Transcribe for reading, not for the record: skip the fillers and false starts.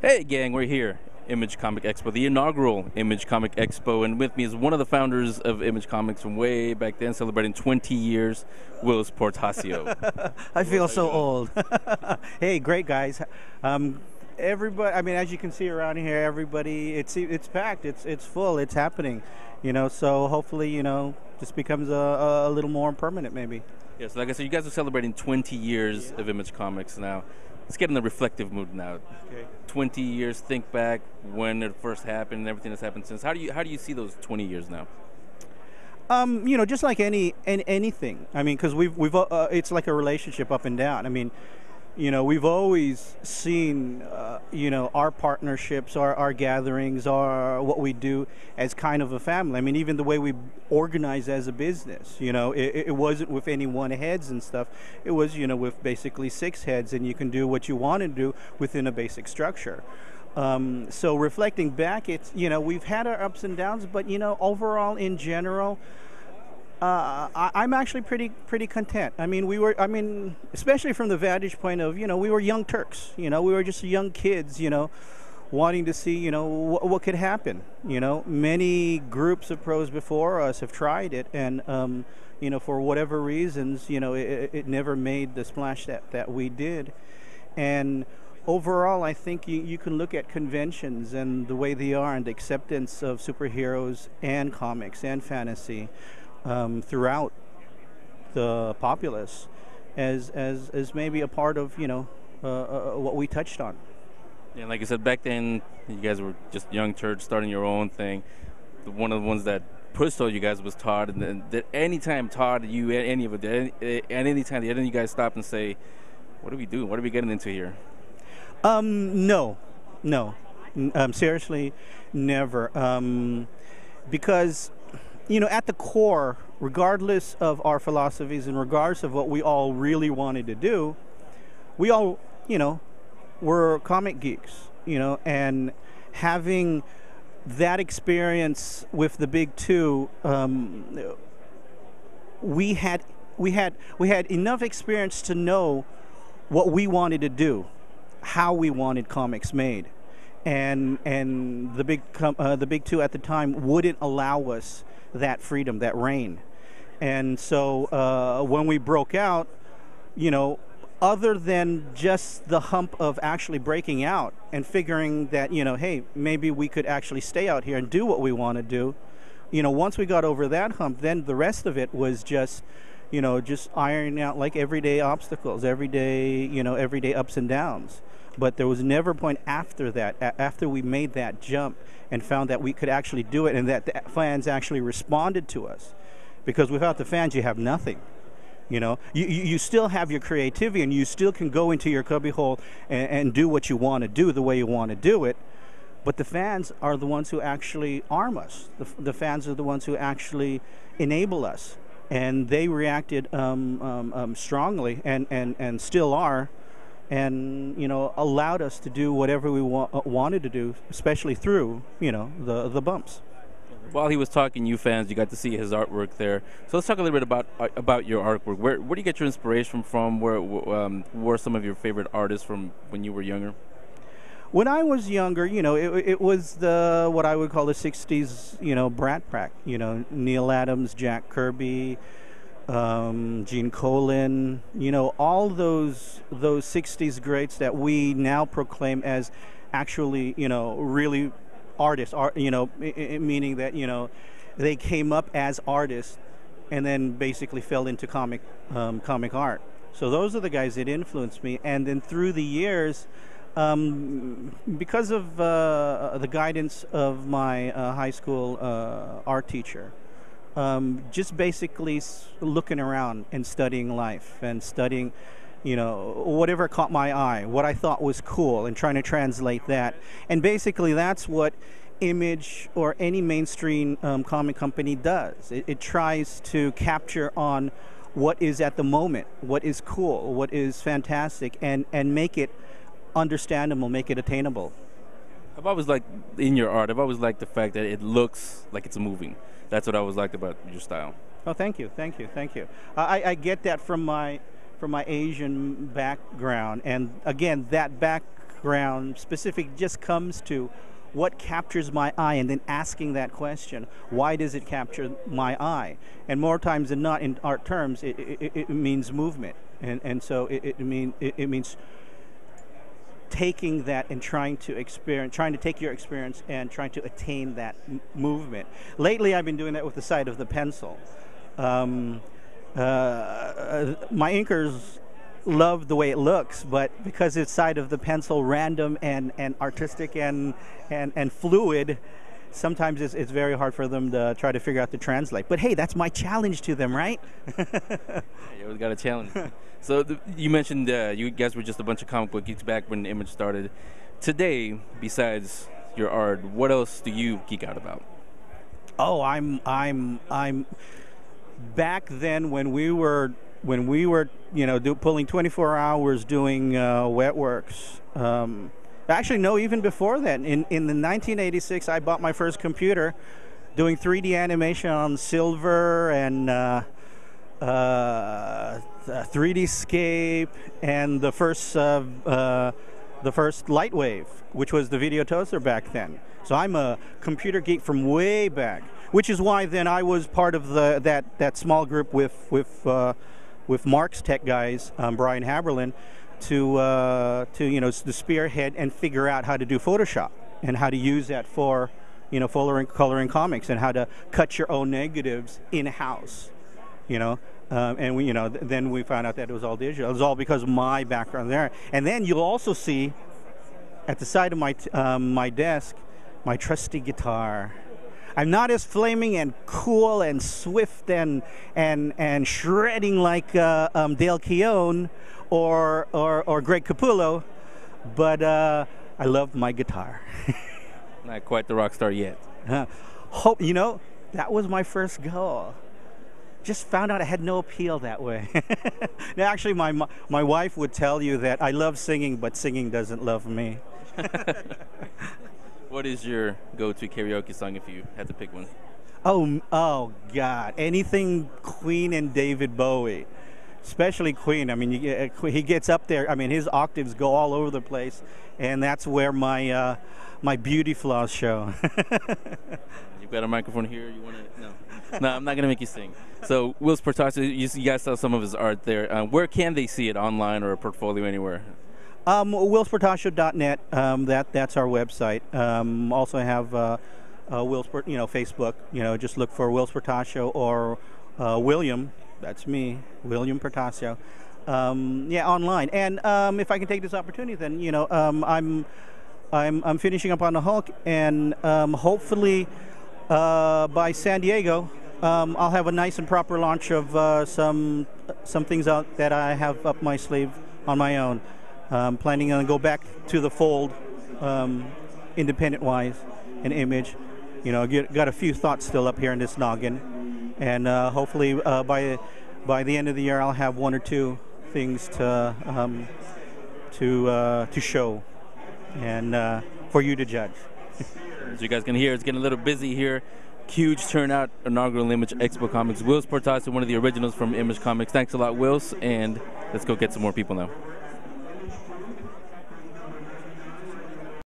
Hey gang, we're here. Image Comic Expo, the inaugural Image Comic Expo, and with me is one of the founders of Image Comics from way back then, celebrating 20 years, Whilce Portacio. I feel so old. Hey, great guys. Everybody, I mean, as you can see around here, everybody, it's packed. It's full. It's happening. So hopefully, this becomes a little more permanent, maybe. Yes, like I said, you guys are celebrating 20 years of Image Comics now. Let's get in the reflective mood now. Okay. 20 years, think back when it first happened and everything that's happened since. How do you see those 20 years now? Just like anything. I mean, because we've it's like a relationship up and down. I mean, we've always seen, our partnerships, our gatherings, what we do as kind of a family. I mean, even the way we organize as a business, it wasn't with any one heads and stuff. It was, with basically 6 heads, and you can do what you want to do within a basic structure. So reflecting back, it's, we've had our ups and downs, but, overall, in general, I'm actually pretty content. I mean, especially from the vantage point of, we were young Turks. We were just young kids, wanting to see, what could happen. Many groups of pros before us have tried it, and, for whatever reasons, it never made the splash that we did. And overall, I think you can look at conventions and the way they are and the acceptance of superheroes and comics and fantasy throughout the populace as maybe a part of what we touched on. Yeah, like I said, back then you guys were just young turds starting your own thing. One of the ones that pushed all you guys was Todd, and then that anytime Todd, you, any of it, at any time, did any of you guys stop and say, "What are we doing? What are we getting into here?" No. Seriously, never. Because, at the core, regardless of our philosophies and regardless of what we all really wanted to do, we all, were comic geeks, and having that experience with the big two, we had enough experience to know what we wanted to do, how we wanted comics made, and the big two at the time wouldn't allow us that freedom, that reign. And so when we broke out, other than just the hump of actually breaking out and figuring that, hey, maybe we could actually stay out here and do what we want to do, once we got over that hump, then the rest of it was just, just ironing out like everyday obstacles, everyday ups and downs. But there was never a point after that, after we made that jump and found that we could actually do it and that the fans actually responded to us. Because without the fans, you have nothing. You still have your creativity and you still can go into your cubbyhole and do what you want to do the way you want to do it. But the fans are the ones who actually arm us. The fans are the ones who actually enable us. And they reacted strongly and still are, and allowed us to do whatever we wanted to do, especially through the bumps. While he was talking, you fans, you got to see his artwork there. So let's talk a little bit about your artwork. Where do you get your inspiration from? Where were some of your favorite artists from when you were younger? When I was younger, it was what I would call the '60s, Brat Pack. Neil Adams, Jack Kirby, Gene Colan, all those '60s greats that we now proclaim as actually, really artists, meaning that, they came up as artists and then basically fell into comic art. So those are the guys that influenced me. And then through the years, because of the guidance of my high school art teacher, just basically looking around and studying life and studying, whatever caught my eye, what I thought was cool, and trying to translate that. And basically that's what Image or any mainstream comic company does. It tries to capture on what is at the moment, what is cool, what is fantastic, and make it understandable, make it attainable. I've always liked, in your art, I've always liked the fact that it looks like it's moving. That's what I always liked about your style. Oh, thank you. I get that from my Asian background, and again, that background specific just comes to what captures my eye, and then asking that question, why does it capture my eye? And more times than not, in art terms, it means movement, and so it means taking that and trying to take your experience and trying to attain that movement. Lately, I've been doing that with the side of the pencil. My inkers love the way it looks, but because it's side of the pencil, random and artistic and fluid, sometimes it's very hard for them to try to figure out to translate. But hey, that's my challenge to them, right? You always got a challenge. So you mentioned you guys were just a bunch of comic book geeks back when Image started. Today, besides your art, what else do you geek out about? Oh, I'm back then when we were pulling 24 hours doing wet works. Actually, no, even before that. In the 1986, I bought my first computer, doing 3D animation on silver and 3Dscape and the first Lightwave, which was the video toaster back then. So I'm a computer geek from way back, which is why then I was part of that small group with Mark's tech guys, Brian Haberlin, to spearhead and figure out how to do Photoshop and how to use that for coloring comics and how to cut your own negatives in house. And then we found out that it was all digital. It was all because of my background there. And then you'll also see at the side of my desk my trusty guitar. I'm not as flaming and cool and swift and shredding like Dale Keown or Greg Capullo, but I love my guitar. Not quite the rock star yet. Hope that was my first goal. Just found out I had no appeal that way. Now, actually, my wife would tell you that I love singing, but singing doesn't love me. What is your go-to karaoke song if you had to pick one? Oh God! Anything Queen and David Bowie, especially Queen. I mean, he gets up there. I mean, his octaves go all over the place, and that's where my beauty flaws show. You've got a microphone here. You want to? No, I'm not gonna make you sing. So, Whilce Portacio, you guys saw some of his art there. Where can they see it, online or a portfolio anywhere? WhilcePortacio.net. That's our website. Also have Facebook. Just look for Whilce Portacio or William. That's me, William Portacio. Online. And if I can take this opportunity, then I'm finishing up on the Hulk, and hopefully by San Diego, I'll have a nice and proper launch of some things out that I have up my sleeve on my own. Planning on go back to the fold, independent-wise, and Image. Got a few thoughts still up here in this noggin, and hopefully by the end of the year I'll have one or two things to show, and for you to judge. As you guys can hear, it's getting a little busy here. Huge turnout, inaugural Image Expo Comics. Whilce Portacio, one of the originals from Image Comics. Thanks a lot, Whilce, and let's go get some more people now.